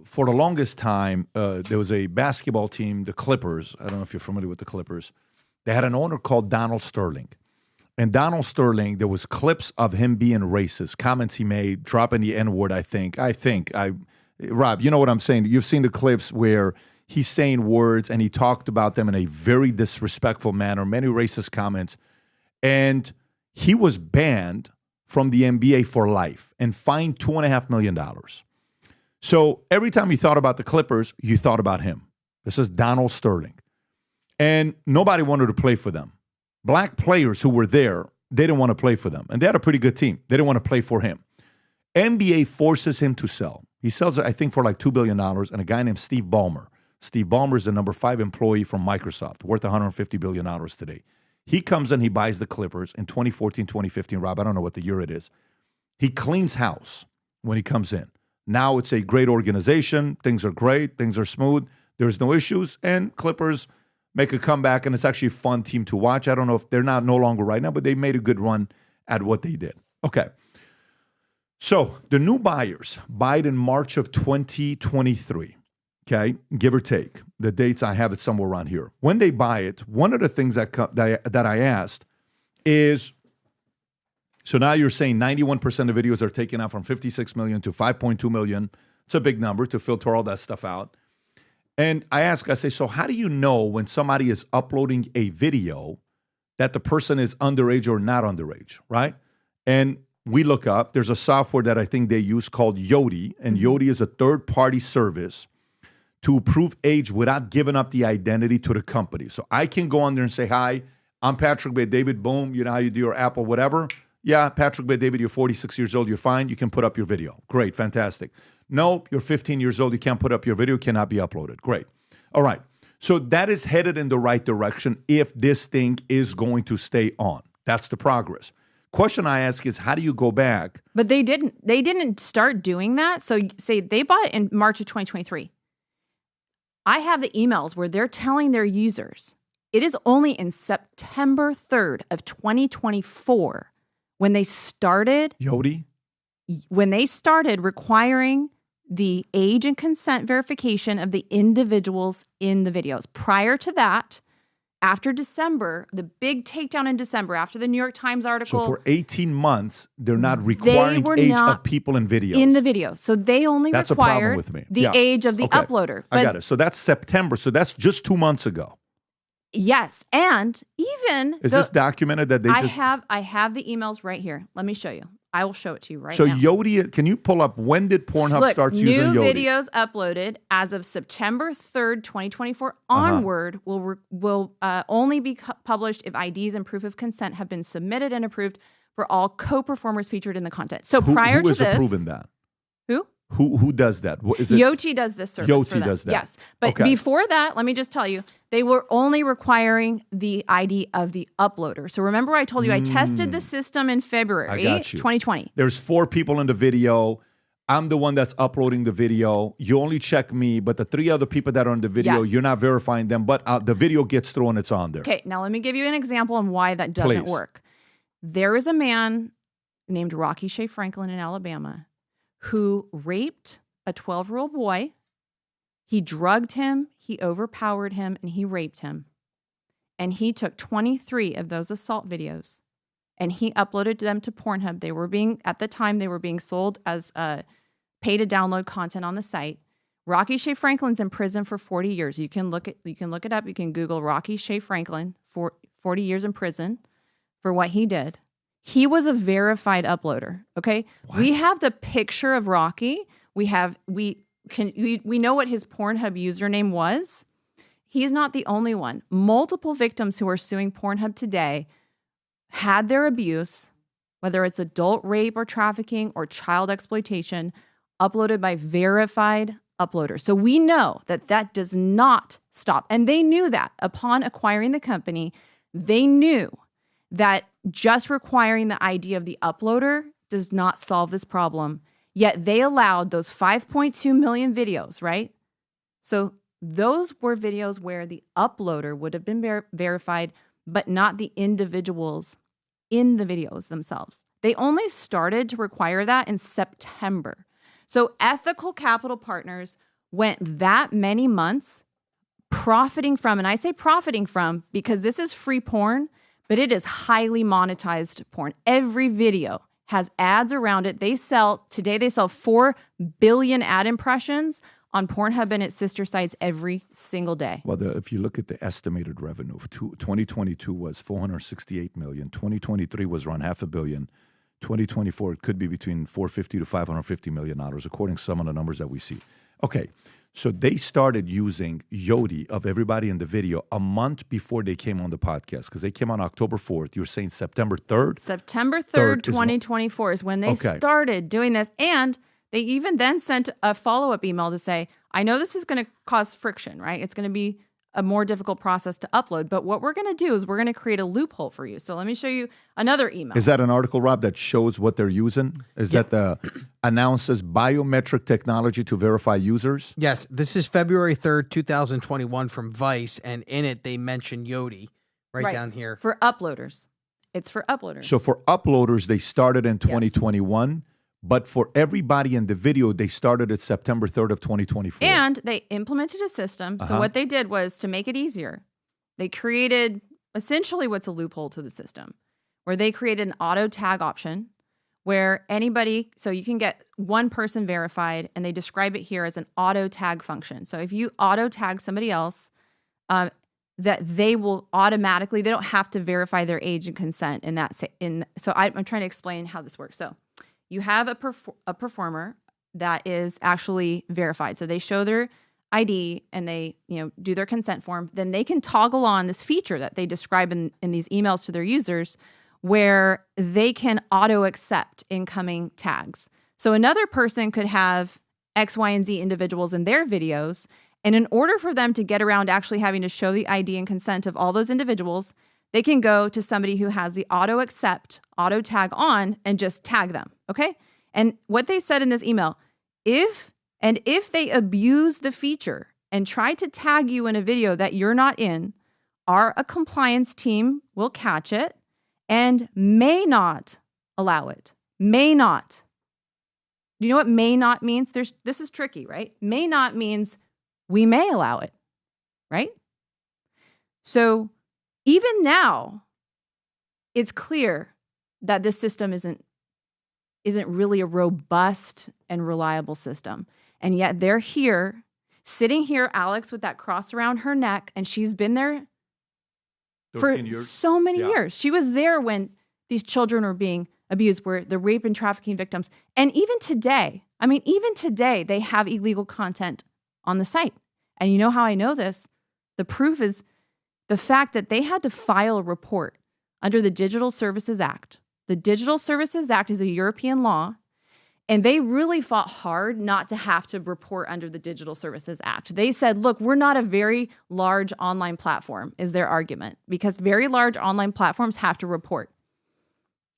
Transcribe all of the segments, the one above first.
for the longest time, there was a basketball team, the Clippers. I don't know if you're familiar with the Clippers. They had an owner called Donald Sterling. And Donald Sterling, there was clips of him being racist, comments he made, dropping the N-word, I think. Rob, you know what I'm saying? You've seen the clips where he's saying words and he talked about them in a very disrespectful manner, many racist comments. And he was banned from the NBA for life and fined $2.5 million. So every time you thought about the Clippers, you thought about him. This is Donald Sterling. And nobody wanted to play for them. Black players who were there, they didn't want to play for them. And they had a pretty good team. They didn't want to play for him. NBA forces him to sell. He sells it, I think, for like $2 billion. And a guy named Steve Ballmer. Steve Ballmer is the number 5 employee from Microsoft, worth $150 billion today. He comes in, he buys the Clippers in 2014, 2015. Rob, I don't know what the year it is. He cleans house when he comes in. Now it's a great organization. Things are great. Things are smooth. There's no issues. And Clippers make a comeback, and it's actually a fun team to watch. I don't know if they're no longer right now, but they made a good run at what they did. Okay. So the new buyers buy it in March of 2023, okay, give or take. The dates, I have it somewhere around here. When they buy it, one of the things that I asked is, so now you're saying 91% of videos are taken out from 56 million to 5.2 million. It's a big number to filter all that stuff out. And I say, so how do you know when somebody is uploading a video that the person is underage or not underage, right? And we look up, there's a software that I think they use called Yoti, and Yoti is a third-party service to prove age without giving up the identity to the company. So I can go on there and say, hi, I'm Patrick Bet-David, boom, you know how you do your Apple, whatever. Yeah, Patrick Bet-David, you're 46 years old, you're fine, you can put up your video. Great, fantastic. Nope, you're 15 years old, you can't put up your video, cannot be uploaded. Great. All right. So that is headed in the right direction if this thing is going to stay on. That's the progress. Question I ask is, how do you go back? But they didn't start doing that. So say they bought it in March of 2023. I have the emails where they're telling their users, it is only in September 3rd of 2024 when they started. Yoti? When they started requiring the age and consent verification of the individuals in the videos. Prior to that, after December, the big takedown in December, after the New York Times article. So for 18 months, they're not requiring age of people in videos. In the video. So they only required the age of the uploader. I got it. So that's September. So that's just 2 months ago. Yes. And even... Is this documented that they I have the emails right here. Let me show you. I will show it to you right now. So Yoti, can you pull up, when did PornHub start using Yoti? New videos uploaded as of September 3rd, 2024 onward will only be published if IDs and proof of consent have been submitted and approved for all co-performers featured in the content. So prior to this... Who is approving that? Who? Who does that? Is it? Yoti does this service Yoti for them. does that. Yes. But before that, let me just tell you, they were only requiring the ID of the uploader. So remember I told you I tested the system in February 2020. There's 4 people in the video. I'm the one that's uploading the video. You only check me, but the 3 other people that are in the video, you're not verifying them, but the video gets through and it's on there. Okay, now let me give you an example on why that doesn't work. There is a man named Rocky Shea Franklin in Alabama who raped a 12-year-old boy. He drugged him, he overpowered him, and he raped him. And he took 23 of those assault videos and he uploaded them to PornHub. At the time, they were being sold as pay-to-download content on the site. Rocky Shea Franklin's in prison for 40 years. You can look it up. You can Google Rocky Shea Franklin for 40 years in prison for what he did. He was a verified uploader, okay? What? We have the picture of Rocky. We know what his PornHub username was. He's not the only one. Multiple victims who are suing PornHub today had their abuse, whether it's adult rape or trafficking or child exploitation, uploaded by verified uploaders. So we know that does not stop. And they knew that upon acquiring the company, they knew that just requiring the ID of the uploader does not solve this problem. Yet they allowed those 5.2 million videos, right? So those were videos where the uploader would have been verified, but not the individuals in the videos themselves. They only started to require that in September. So Ethical Capital Partners went that many months profiting from, and I say profiting from because this is free porn, but it is highly monetized porn. Every video has ads around it. Today they sell 4 billion ad impressions on Pornhub and its sister sites every single day. Well, if you look at the estimated revenue, 2022 was $468 million. 2023 was around $500 million. 2024, it could be between $450 to $550 million, according to some of the numbers that we see. Okay, so they started using Yodi of everybody in the video a month before they came on the podcast, because they came on October 4th. You were saying September 3rd? September 3rd, 2024 is when they started doing this. And they even then sent a follow-up email to say, I know this is going to cause friction, right? It's going to be a more difficult process to upload. But what we're going to do is we're going to create a loophole for you. So let me show you another email. Is that an article, Rob, that shows what they're using? Is that the announces biometric technology to verify users? Yes. This is February 3rd, 2021 from Vice. And in it, they mention Yodi right down here. For uploaders. It's for uploaders. So for uploaders, they started in 2021. Yes. But for everybody in the video, they started at September 3rd of 2024. And they implemented a system. So what they did was, to make it easier, they created essentially what's a loophole to the system, where they created an auto tag option where anybody, so you can get one person verified, and they describe it here as an auto tag function. So if you auto tag somebody else, that they will automatically, they don't have to verify their age and consent in that. So I'm trying to explain how this works. So you have a performer that is actually verified. So they show their ID and they, do their consent form. Then they can toggle on this feature that they describe in these emails to their users, where they can auto accept incoming tags. So another person could have X, Y, and Z individuals in their videos. And in order for them to get around actually having to show the ID and consent of all those individuals, they can go to somebody who has the auto accept, auto tag on, and just tag them, okay? And what they said in this email, if they abuse the feature and try to tag you in a video that you're not in, a compliance team will catch it and may not allow it. May not. Do you know what may not means? This is tricky, right? May not means we may allow it, right? So even now, it's clear that this system isn't really a robust and reliable system. And yet they're here, sitting here, Alex, with that cross around her neck, and she's been there for so many years. She was there when these children were being abused, were the rape and trafficking victims. And even today, they have illegal content on the site. And you know how I know this? The proof is the fact that they had to file a report under the Digital Services Act. The Digital Services Act is a European law, and they really fought hard not to have to report under the Digital Services Act. They said, look, we're not a very large online platform, is their argument, because very large online platforms have to report.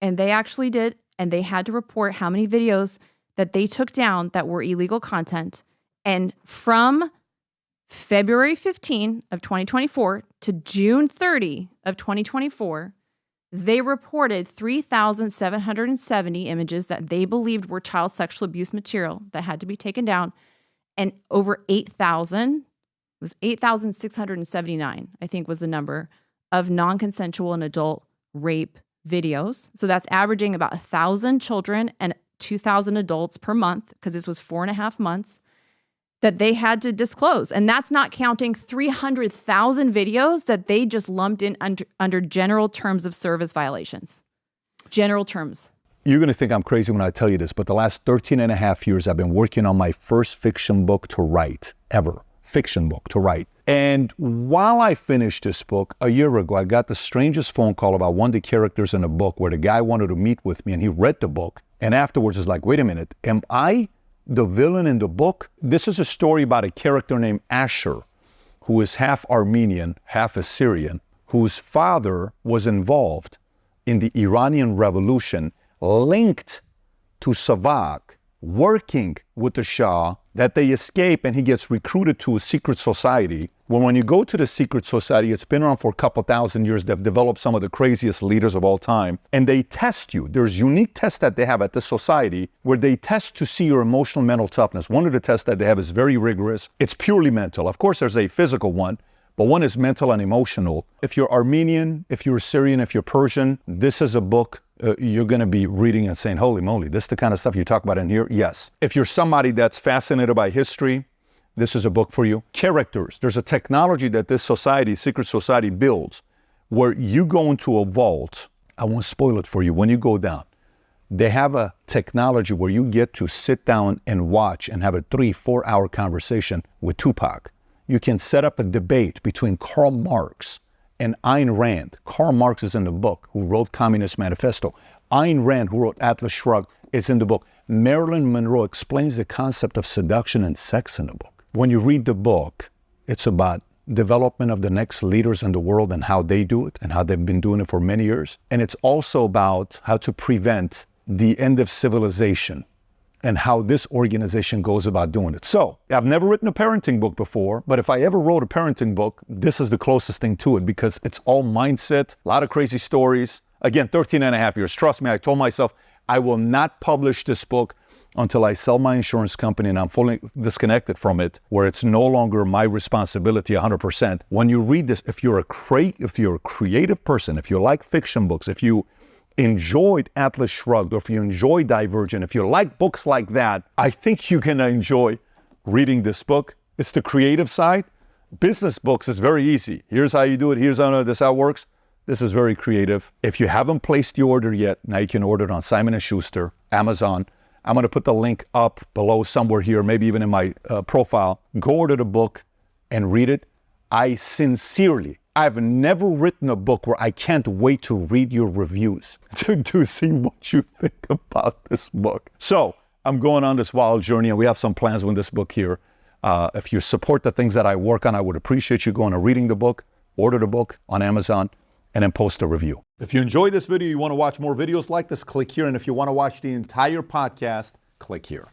And they actually did, and they had to report how many videos that they took down that were illegal content. And from February 15 of 2024 to June 30 of 2024, they reported 3,770 images that they believed were child sexual abuse material that had to be taken down. And over 8,679, I think was the number, of non-consensual and adult rape videos. So that's averaging about 1,000 children and 2,000 adults per month, because this was 4.5 months, that they had to disclose. And that's not counting 300,000 videos that they just lumped in under general terms of service violations. General terms. You're going to think I'm crazy when I tell you this, but the last 13 and a half years, I've been working on my first fiction book to write, ever. Fiction book to write. And while I finished this book a year ago, I got the strangest phone call about one of the characters in the book, where the guy wanted to meet with me, and he read the book. And afterwards is like, wait a minute, am I the villain in the book? This is a story about a character named Asher, who is half Armenian, half Assyrian, whose father was involved in the Iranian Revolution, linked to Savak, working with the Shah, that they escape and he gets recruited to a secret society. Well, when you go to the secret society, it's been around for a couple thousand years. They've developed some of the craziest leaders of all time. And they test you. There's unique tests that they have at this society where they test to see your emotional mental toughness. One of the tests that they have is very rigorous. It's purely mental. Of course, there's a physical one, but one is mental and emotional. If you're Armenian, if you're Syrian, if you're Persian, this is a book you're going to be reading and saying, holy moly, this is the kind of stuff you talk about in here? Yes. If you're somebody that's fascinated by history, this is a book for you. Characters. There's a technology that this society, secret society, builds where you go into a vault. I won't spoil it for you. When you go down, they have a technology where you get to sit down and watch and have a 3-4 hour conversation with Tupac. You can set up a debate between Karl Marx and Ayn Rand. Karl Marx is in the book, who wrote Communist Manifesto. Ayn Rand, who wrote Atlas Shrugged, is in the book. Marilyn Monroe explains the concept of seduction and sex in the book. When you read the book, it's about development of the next leaders in the world and how they do it and how they've been doing it for many years. And it's also about how to prevent the end of civilization and how this organization goes about doing it. So, I've never written a parenting book before, but if I ever wrote a parenting book, this is the closest thing to it because it's all mindset, a lot of crazy stories. Again, 13 and a half years. Trust me, I told myself I will not publish this book until I sell my insurance company and I'm fully disconnected from it, where it's no longer my responsibility 100%. When you read this, if you're a creative person, if you like fiction books, if you enjoyed Atlas Shrugged, or if you enjoy Divergent, if you like books like that, I think you're going to enjoy reading this book. It's the creative side. Business books is very easy. Here's how you do it. Here's how this how it works. This is very creative. If you haven't placed the order yet, now you can order it on Simon & Schuster, Amazon. I'm going to put the link up below somewhere here, maybe even in my profile. Go order the book and read it. I've never written a book where I can't wait to read your reviews to see what you think about this book. So I'm going on this wild journey and we have some plans with this book here. If you support the things that I work on, I would appreciate you going and reading the book, order the book on Amazon, and then post a review. If you enjoyed this video, you want to watch more videos like this, click here. And if you want to watch the entire podcast, click here.